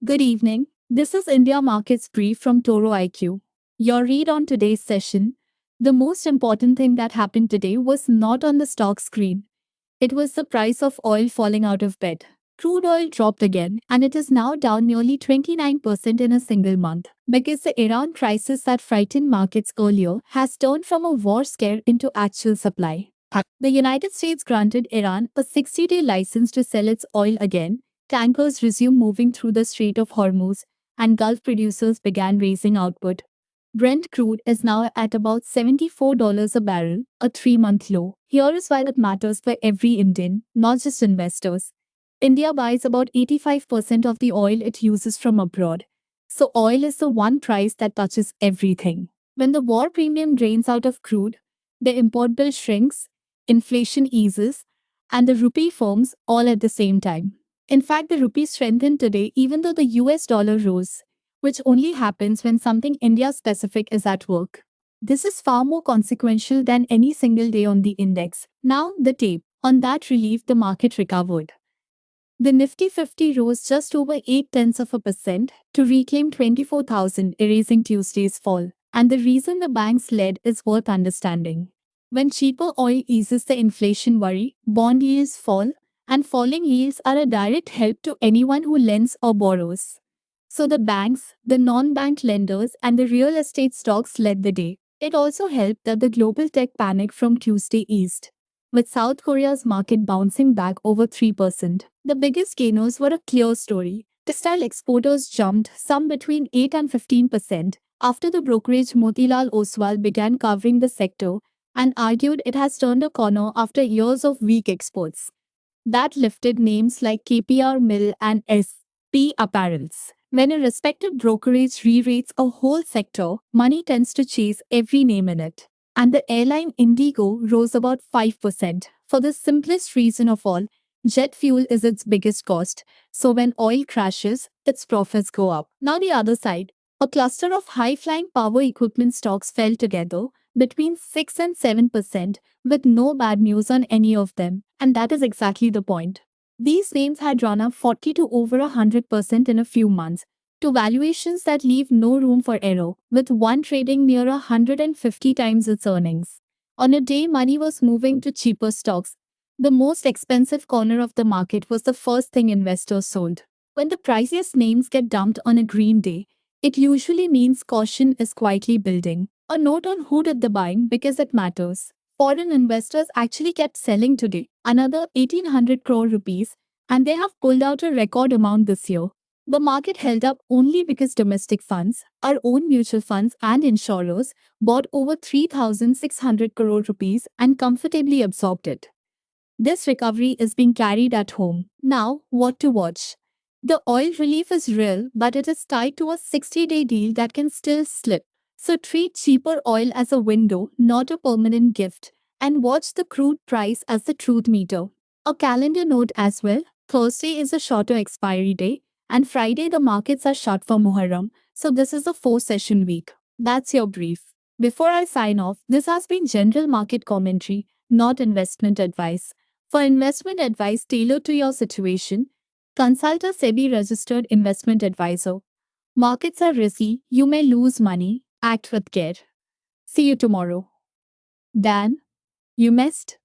Good evening. This is India Markets Brief from Toro IQ. Your read on today's session. The most important thing that happened today was not on the stock screen. It was the price of oil falling out of bed. Crude oil dropped again, and it is now down nearly 29% in a single month because the Iran crisis that frightened markets earlier has turned from a war scare into actual supply. The United States granted Iran a 60-day license to sell its oil again. Tankers resumed moving through the Strait of Hormuz, and Gulf producers began raising output. Brent crude is now at about $74 a barrel, a 3-month low. Here is why that matters for every Indian, not just investors. India buys about 85% of the oil it uses from abroad. So oil is the one price that touches everything. When the war premium drains out of crude, the import bill shrinks, inflation eases, and the rupee firms all at the same time. In fact, the rupee strengthened today even though the US dollar rose, which only happens when something India specific is at work. This is far more consequential than any single day on the index. Now, the tape. On that relief, the market recovered. The Nifty 50 rose just over 0.8% to reclaim 24,000, erasing Tuesday's fall. And the reason the banks led is worth understanding. When cheaper oil eases the inflation worry, bond yields fall, and falling yields are a direct help to anyone who lends or borrows. So the banks, the non-bank lenders, and the real estate stocks led the day. It also helped that the global tech panic from Tuesday eased, with South Korea's market bouncing back over 3%. The biggest gainers were a clear story. Textile exporters jumped, some between 8 and 15%, after the brokerage Motilal Oswal began covering the sector and argued it has turned a corner after years of weak exports. That lifted names like KPR Mill and SP Apparels. When a respected brokerage re-rates a whole sector, money tends to chase every name in it. And the airline Indigo rose about 5%. For the simplest reason of all, jet fuel is its biggest cost. So when oil crashes, its profits go up. Now the other side, a cluster of high-flying power equipment stocks fell together between 6 and 7%, with no bad news on any of them. And that is exactly the point. These names had run up 40 to over 100% in a few months, to valuations that leave no room for error, with one trading near 150 times its earnings. On a day money was moving to cheaper stocks, the most expensive corner of the market was the first thing investors sold. When the priciest names get dumped on a green day, it usually means caution is quietly building. A note on who did the buying because it matters. Foreign investors actually kept selling today, another 1800 crore rupees, and they have pulled out a record amount this year. The market held up only because domestic funds, our own mutual funds and insurers, bought over 3,600 crore rupees and comfortably absorbed it. This recovery is being carried at home. Now, what to watch? The oil relief is real, but it is tied to a 60-day deal that can still slip. So treat cheaper oil as a window, not a permanent gift, and watch the crude price as the truth meter. A calendar note as well. Thursday is a shorter expiry day, and Friday the markets are shut for Muharram, so this is a 4-session week. That's your brief. Before I sign off, this has been general market commentary, not investment advice. For investment advice tailored to your situation, consult a SEBI registered investment advisor. Markets are risky, you may lose money, act with care. See you tomorrow. Dan, you missed